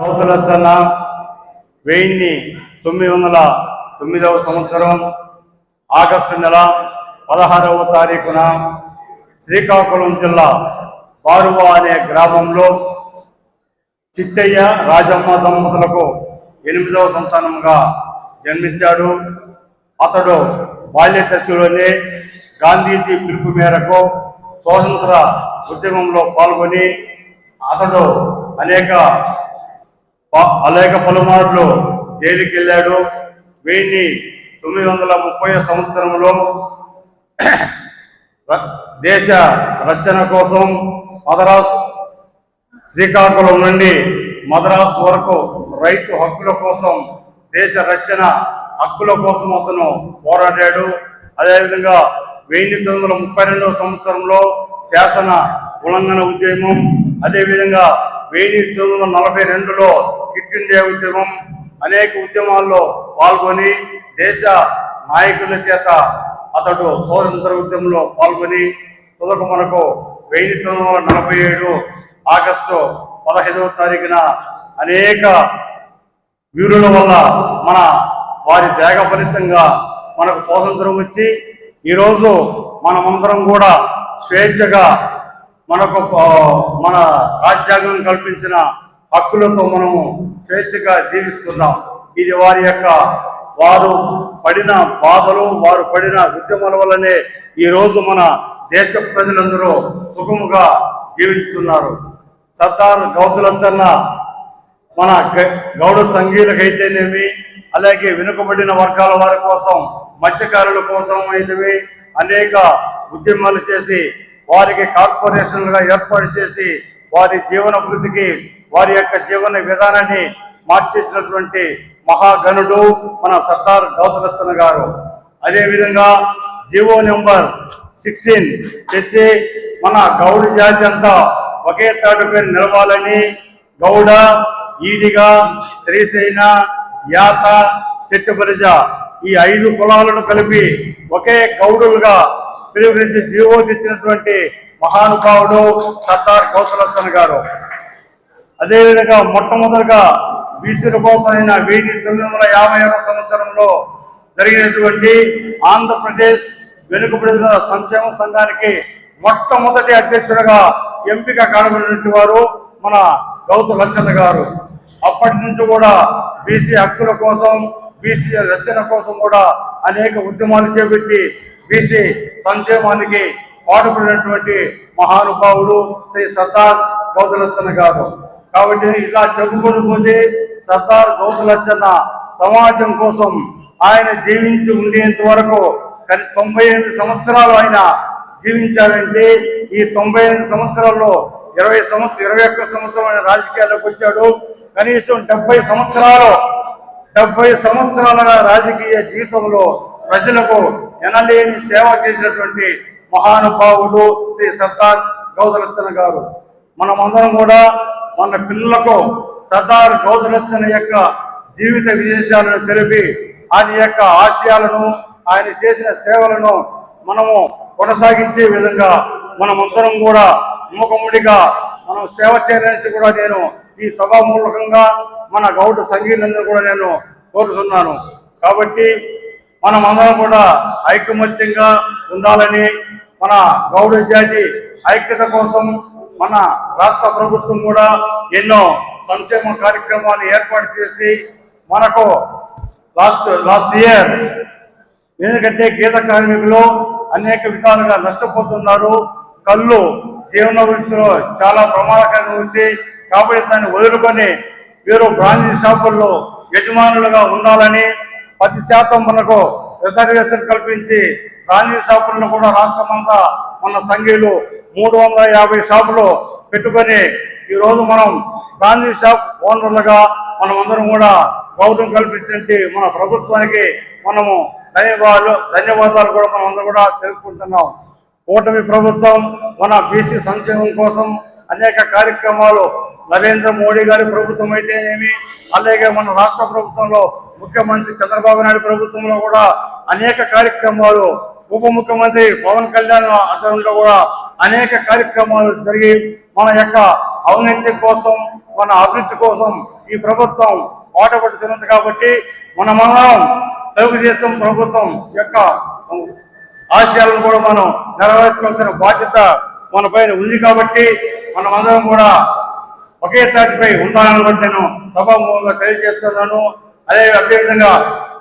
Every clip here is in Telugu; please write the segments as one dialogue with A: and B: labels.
A: అవతలచన 1909 సంవత్సరం ఆగస్టు నెల 16వ తారీఖున శ్రీకాకుళం జిల్లా బారువా అనే గ్రామంలో చిట్టయ్య రాజమ్మ దంపతులకు 8వ సంతానంగా జన్మించాడు. అతడు బాల్య దశలోనే గాంధీజీ పిలుపు మేరకు స్వాతంత్ర ఉద్యమంలో పాల్గొని అతడు అనేక పలుమార్లు జైలుకి వెళ్ళాడు. 1930 సంవత్సరంలో దేశ రక్షణ కోసం శ్రీకాకుళం నుండి మద్రాసు వరకు రైతు హక్కుల కోసం, దేశ రక్షణ హక్కుల కోసం అతను పోరాడాడు. అదేవిధంగా 1932 సంవత్సరంలో శాసన ఉల్లంఘన ఉద్యమం, అదేవిధంగా 1942లో క్విట్ ఇండియా ఉద్యమం, అనేక ఉద్యమాల్లో పాల్గొని దేశ నాయకుల చేత అతడు స్వాతంత్ర ఉద్యమంలో పాల్గొని తుదకు మనకు 1947 ఆగస్టు 15వ తారీఖున అనేక వీరుల వల్ల వారి త్యాగ ఫలితంగా మనకు స్వాతంత్రం వచ్చి ఈరోజు మనమందరం కూడా స్వేచ్ఛగా మనకు మన రాజ్యాంగం కల్పించిన హక్కులతో మనము స్వేచ్ఛగా జీవిస్తున్నాం. ఇది వారు పడిన బాధలు, వారు పడిన ఉద్యమాల వల్లనే ఈరోజు మన దేశ ప్రజలందరూ సుఖముగా జీవిస్తున్నారు. సర్దార్ గౌతులచ్చన్న మన గౌడ సంఘీయులకైతేనేమి, అలాగే వెనుకబడిన వర్గాల వారి కోసం, మత్స్యకారుల కోసం అయితే అనేక ఉద్యమాలు చేసి వారికి కార్పొరేషన్లుగా ఏర్పాటు చేసి వారి జీవన వృద్ధికి, వారి యొక్క జీవన విధానాన్ని మార్చేసినటువంటి మహాగణుడు మన సర్దార్ గౌతులచ్చన్న గారు. అదేవిధంగా జీవో నెంబర్ 16 తెచ్చి మన గౌడ జాతి అంతా ఒకే తాటిపై నిలవాలని గౌడ, ఈడిగ, శ్రీశైన, యాత, శెట్టిబరిజ ఈ 5 కులాలను కలిపి ఒకే గౌడులుగా పిలువరించి జీవో తెచ్చినటువంటి మహానుభావుడు సర్దార్ గౌతులచ్చన్న గారు. అదేవిధంగా మొట్టమొదటిగా బీసీల కోసం అయిన 1956 సంవత్సరంలో జరిగినటువంటి ఆంధ్రప్రదేశ్ వెనుకబడిన సంక్షేమ సంఘానికి మొట్టమొదటి అధ్యక్షుడిగా ఎంపిక కానబడినటువంటి వారు మన గౌతులచ్చన్న గారు. అప్పటి నుంచి కూడా బీసీ హక్కుల కోసం, బీసీ రక్షణ కోసం కూడా అనేక ఉద్యమాలు చేపట్టి బీసీ సంక్షేమానికి పాటుపడినటువంటి మహానుభావుడు శ్రీ సర్దార్ గౌతులచ్చన్న గారు. కాబట్టి ఇలా చెప్పుకొని పోతే సర్దార్ గౌతులచ్చన్న సమాజం కోసం ఆయన జీవించి ఉండేంత వరకు 98 సంవత్సరాలు ఆయన జీవించారంటే ఈ 98 సంవత్సరాల్లో 21 సంవత్సరం ఆయన రాజకీయాల్లోకి వచ్చాడు. కనీసం 70 సంవత్సరాల రాజకీయ జీవితంలో ప్రజలకు ఎనలేని సేవ చేసినటువంటి మహానుభావుడు శ్రీ సర్దార్ గౌతులచ్చన్న గారు. మనమందరం కూడా మన పిల్లలకు సర్దార్ గౌతులచ్చన్న యొక్క జీవిత విశేషాలను తెలిపి ఆయన యొక్క ఆశయాలను, ఆయన చేసిన సేవలను మనము కొనసాగించే విధంగా మనమందరం కూడా మూకముడిగా మనం సేవ చేయాలని కూడా నేను ఈ సభామూలకంగా మన గౌడ సంఘీయులందరూ కూడా నేను కోరుతున్నాను. కాబట్టి మనమందరం కూడా ఐకమత్యంగా ఉండాలని, మన గౌడ జాతి ఐక్యత కోసం మన రాష్ట్ర ప్రభుత్వం కూడా ఎన్నో సంక్షేమ కార్యక్రమాలు ఏర్పాటు చేసి మనకు లాస్ట్ ఇయర్ ఎందుకంటే గీత కార్మికులు అనేక విధాలుగా నష్టపోతున్నారు. కళ్ళు జీవన వృత్తిలో చాలా ప్రమాదకరంగా ఉంది. కాబట్టి దాన్ని వదులుకొని వీరు బ్రాంచీ షాపుల్లో యజమానులుగా ఉండాలని 10% మనకు రిజర్వేషన్ కల్పించి బ్రాంచీ షాపులను కూడా రాష్ట్రమంతా మన సంఘీయులు 350 షాపులు పెట్టుకొని ఈరోజు మనం బ్రాంచీ షాప్ ఓనర్లుగా మనమందరం కూడా గౌరవం కల్పించే మన ప్రభుత్వానికి మనము ధన్యవాదాలు కూడా మనం అందరూ కూడా తెలుపుకుంటున్నాం. కూటమి ప్రభుత్వం మన బీసీ సంక్షేమం కోసం అనేక కార్యక్రమాలు, నరేంద్ర మోడీ గారి ప్రభుత్వం అయితేనేమి, అలాగే మన రాష్ట్ర ప్రభుత్వంలో ముఖ్యమంత్రి చంద్రబాబు నాయుడు ప్రభుత్వంలో కూడా అనేక కార్యక్రమాలు, ఉప ముఖ్యమంత్రి పవన్ కళ్యాణ్ ఆధ్వర్యంలో కూడా అనేక కార్యక్రమాలు జరిగి మన యొక్క ఔన్నత్యం కోసం మన అభివృద్ధి కోసం ఈ ప్రభుత్వం పాటుపడుతున్నది. కాబట్టి మనమందరం తెలుగుదేశం ప్రభుత్వం యొక్క ఆశయాలను కూడా మనం నెరవేర్చాల్సిన బాధ్యత మన పైన ఉంది. కాబట్టి మనమందరం కూడా ఒకే తాటిపై ఉండాలని బట్టి నేను సభాముఖంగా తెలియజేస్తున్నాను. అదేవిధంగా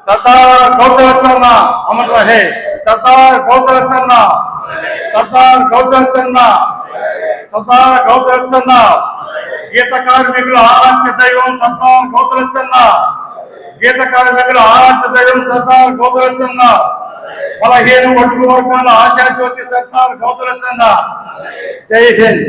A: సర్దార్ గౌతమ్ అమర్ రహే, సర్దార్ గౌతమ్, సర్దార్ గౌతమ్, సర్దార్ గౌతమ్. గీత కార్మికుల ఆరాధ్య దైవం సర్దార్ గౌతమ్, గీత కార్మికుల ఆరాధ్య దైవం సర్దార్ గౌతమ్. బలహీన ఒడుగు వర్గాల ఆశాజ్యోతి సర్దార్ గౌతమ్. జై హింద్.